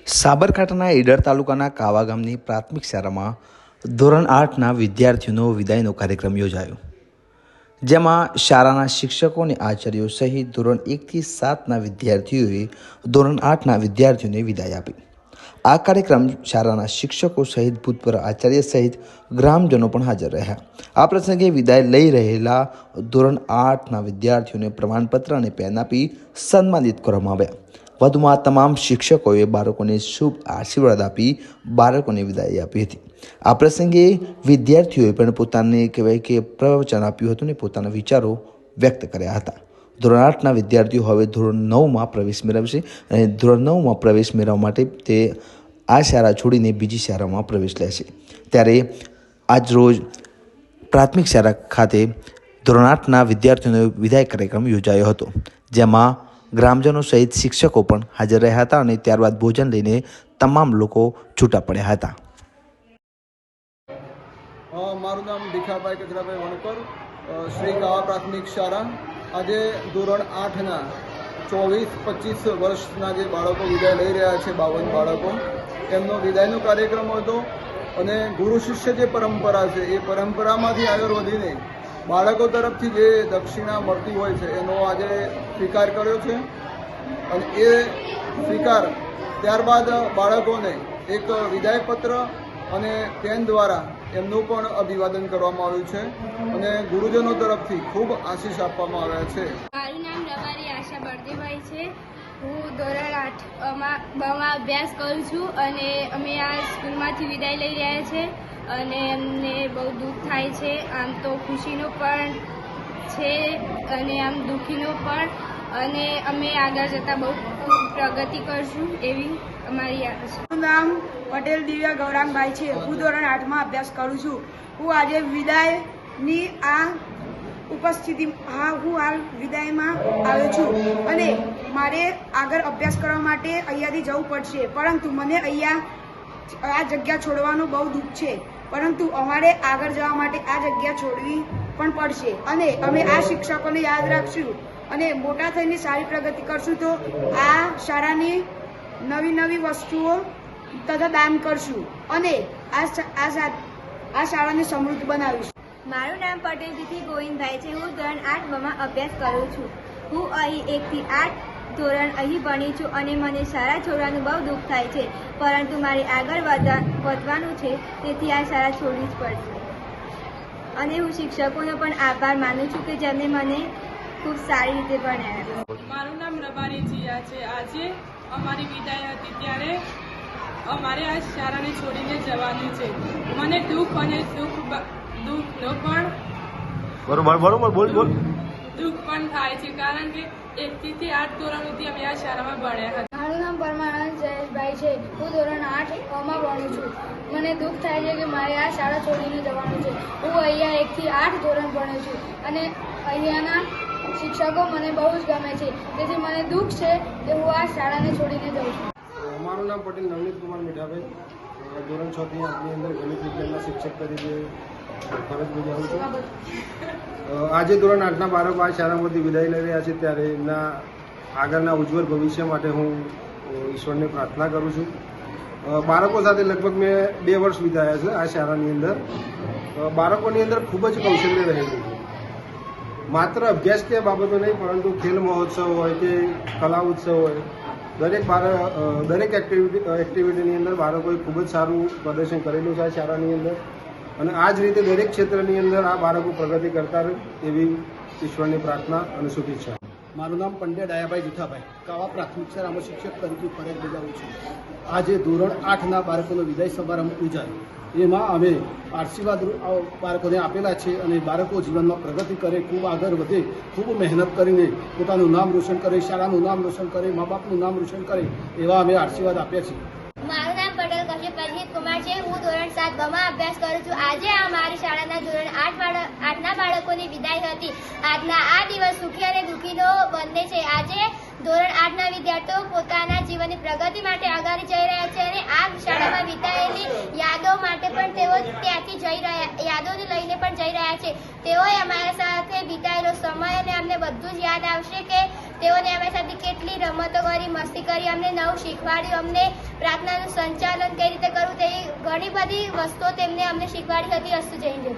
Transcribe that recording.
સાબરકાંઠાના ઈડર તાલુકાના કાવા ગામની પ્રાથમિક શાળામાં ધોરણ 8ના વિદ્યાર્થીઓનો વિદાયનો કાર્યક્રમ યોજાયો, જેમાં શાળાના શિક્ષકો અને આચાર્યો સહિત ધોરણ 1થી 7ના વિદ્યાર્થીઓએ ધોરણ 8ના વિદ્યાર્થીઓને વિદાય આપી। આ કાર્યક્રમ શાળાના શિક્ષકો સહિત ભૂતપૂર્વ આચાર્ય સહિત ગ્રામજનો પણ હાજર રહ્યા। આ પ્રસંગે વિદાય લઈ રહેલા ધોરણ 8ના વિદ્યાર્થીઓને પ્રમાણપત્ર અને પેન આપી સન્માનિત કરવામાં આવ્યા। વધુમાં તમામ શિક્ષકોએ બાળકોને શુભ આશીર્વાદ આપી બાળકોને વિદાય આપી હતી। આ પ્રસંગે વિદ્યાર્થીઓએ પણ પોતાને પ્રવચન આપ્યું હતું અને પોતાના વિચારો વ્યક્ત કર્યા હતા। ધોરણ 8ના વિદ્યાર્થીઓ હવે ધોરણ 9માં પ્રવેશ મેળવશે અને ધોરણ 9માં પ્રવેશ મેળવવા માટે તે આ શાળા છોડીને બીજી શાળામાં પ્રવેશ લેશે। ત્યારે આજરોજ પ્રાથમિક શાળા ખાતે ધોરણ 8ના વિદ્યાર્થીઓનો વિદાય કાર્યક્રમ યોજાયો હતો, જેમાં ગ્રામજનો સહિત શિક્ષકો પણ હાજર રહ્યા હતા અને ત્યારબાદ ભોજન લઈને તમામ લોકો છૂટા પડ્યા હતા। મારું નામ ભીખાભાઈ કચરાભાઈ વણકર, શ્રી કાવા પ્રાથમિક શાળા। આજે ધોરણ 8ના 24-25 વર્ષના જે બાળકો વિદાય લઈ રહ્યા છે, 52 બાળકો, એમનો વિદાયનો કાર્યક્રમ હતો અને ગુરુ શિષ્ય જે પરંપરા છે એ પરંપરામાંથી આગળ વધીને બાળકો તરફથી જે દક્ષિણા મળતી હોય છે એનો આજે સ્વીકાર કર્યો છે અને એ સ્વીકાર ત્યારબાદ બાળકોને એક વિદાયપત્ર અને પેન દ્વારા એમનું પણ અભિવાદન કરવામાં આવ્યું છે અને ગુરુજનો તરફથી ખૂબ આશીષ આપવામાં આવ્યા છે। મારું નામ રબારી આશા બળદેવભાઈ છે। હું ધોરણ 8માં અભ્યાસ કરું છું અને અમે આ સ્કૂલમાંથી વિદાય લઈ રહ્યા છે અને અમને બહુ દુઃખ થાય છે। આમ તો ખુશીનો પણ છે અને આમ દુઃખીનો પણ, અને અમે આગળ જતાં બહુ પ્રગતિ કરશું એવી અમારી આશા છે। મારું નામ પટેલ દિવ્યા ગૌરાંગભાઈ છે। હું ધોરણ 8માં અભ્યાસ કરું છું। હું આજે વિદાયની આ ઉપસ્થિતિ હું હાલ વિદાયમાં આવ્યો છું અને મારે આગળ અભ્યાસ કરવા માટે અહીંયાથી જવું પડશે, પરંતુ મને અહીંયા આ જગ્યા છોડવાનું બહુ દુઃખ છે, પરંતુ અમારે આગળ જવા માટે આ જગ્યા છોડવી પણ પડશે અને અમે આ શિક્ષકોને યાદ રાખશું અને મોટા થઈને સારી પ્રગતિ કરશું તો આ શાળાની નવી વસ્તુઓ તથા દાન કરશું અને આ શાળાને સમૃદ્ધ બનાવીશું। મારું નામ પટેલ તિથિ ગોવિંદભાઈ છે। હું ધોરણ 8માં અભ્યાસ કરું છું। હું અહીં 1થી 8 ધોરણ અહીં ભણી છું અને મને શાળા છોડવાનું બહુ દુઃખ થાય છે, પરંતુ મારે આગળ વધવાનું છે, તેથી આ શાળા છોડવી જ પડશે અને હું શિક્ષકોનો પણ આભાર માનું છું કે જેમને મને ખૂબ સારી રીતે ભણાવ્યા। મારું નામ રબારી જીયા છે। આજે અમારી વિદાય હતી ત્યારે અમારે આ શાળાને છોડીને જવાનું છે। મને દુઃખ અને દુઃખનો પણ દુઃખ પણ થાય છે, કારણ કે 1થી 8 ધોરણ સુધી અમે આ શાળામાં ભણ્યા હતા। મારું નામ પરમાનંદ જયેશભાઈ છે। હું ધોરણ 8માં ભણું છું। મને દુઃખ થાય છે કે મારે આ શાળા છોડીને જવાનું છે। હું અહીંયા 1થી 8 ધોરણ ભણું છું અને અહીંયાના શિક્ષકો મને બહુ જ ગમે છે, તેથી મને દુઃખ છે કે હું આ શાળાને છોડીને જઉં છું। મારું નામ પટેલ નવનીત કુમાર મીઠાભાઈ, ધોરણ 6થી 8ની અંદર ગણિત વિજ્ઞાનના શિક્ષક તરીકે ફરજ બજાવું છું। આજે ધોરણ 8ના બાળકો આ શાળામાંથી વિદાય લઈ રહ્યા છે, ત્યારે એમના આગળના ઉજ્જવળ ભવિષ્ય માટે હું ઈશ્વરને પ્રાર્થના કરું છું। બાળકો સાથે લગભગ મેં 2 વર્ષ વિતાવ્યા છે આ શાળાની અંદર। બાળકોની અંદર ખૂબ જ કૌશલ્ય રહેલું છે, માત્ર અભ્યાસ કે બાબતો નહીં, પરંતુ ખેલ મહોત્સવ હોય કે કલા ઉત્સવ હોય, દરેક એક્ટિવિટીની અંદર બાળકોએ ખૂબ જ સારું પ્રદર્શન કરેલું છે આ શાળાની અંદર અને આ જ રીતે દરેક ક્ષેત્રની અંદર આ બાળકો પ્રગતિ કરતા રહે એવી ઈશ્વરની પ્રાર્થના અને શુભેચ્છા। મારું નામ પંડ્યા ડાયાભાઈ જુઠાભાઈ, કાવા પ્રાથમિક શાળામાં શિક્ષક તરીકે ફરજ બજાવું છું। આજે ધોરણ 8ના બાળકોનો વિદાય સમારંભ યોજાયો, એમાં અમે આશીર્વાદ બાળકોને આપેલા છે અને બાળકો જીવનમાં પ્રગતિ કરે, ખૂબ આગળ વધે, ખૂબ મહેનત કરીને પોતાનું નામ રોશન કરે, શાળાનું નામ રોશન કરે, મા બાપનું નામ રોશન કરે એવા અમે આશીર્વાદ આપ્યા છે। મારું નામ પટેલ કશ્યપ પરજીત કુમાર છે। હું ધોરણ 7માં અભ્યાસ કરું છું। આજે અમારી શાળાના ધોરણ 8ના બાળકોની વિદાય હતી। આજના આ દિવસ સુખી અને દુઃખીનો બંને છે। આજે ધોરણ 8ના વિદ્યાર્થીઓ પોતાના જીવનની પ્રગતિ માટે આગળ જઈ રહ્યા છે અને આ શાળામાં વિતાવેલી યાદો માટે પણ તેઓ ત્યાંથી જઈ રહ્યા યાદોને લઈને પણ જઈ રહ્યા છે. તેઓએ અમારા સાથે વિતાયેલો સમય અને અમને બધું જ યાદ આવશે કે તેઓને અમારી સાથે કેટલી રમતો કરી, મસ્તી કરી, અમને નવું શીખવાડ્યું, અમને પ્રાર્થનાનું સંચાલન કઈ રીતે કરવું તેવી ઘણી બધી વસ્તુઓ તેમને અમને શીખવાડી હતી. અસ્તુ જય હિન્દ.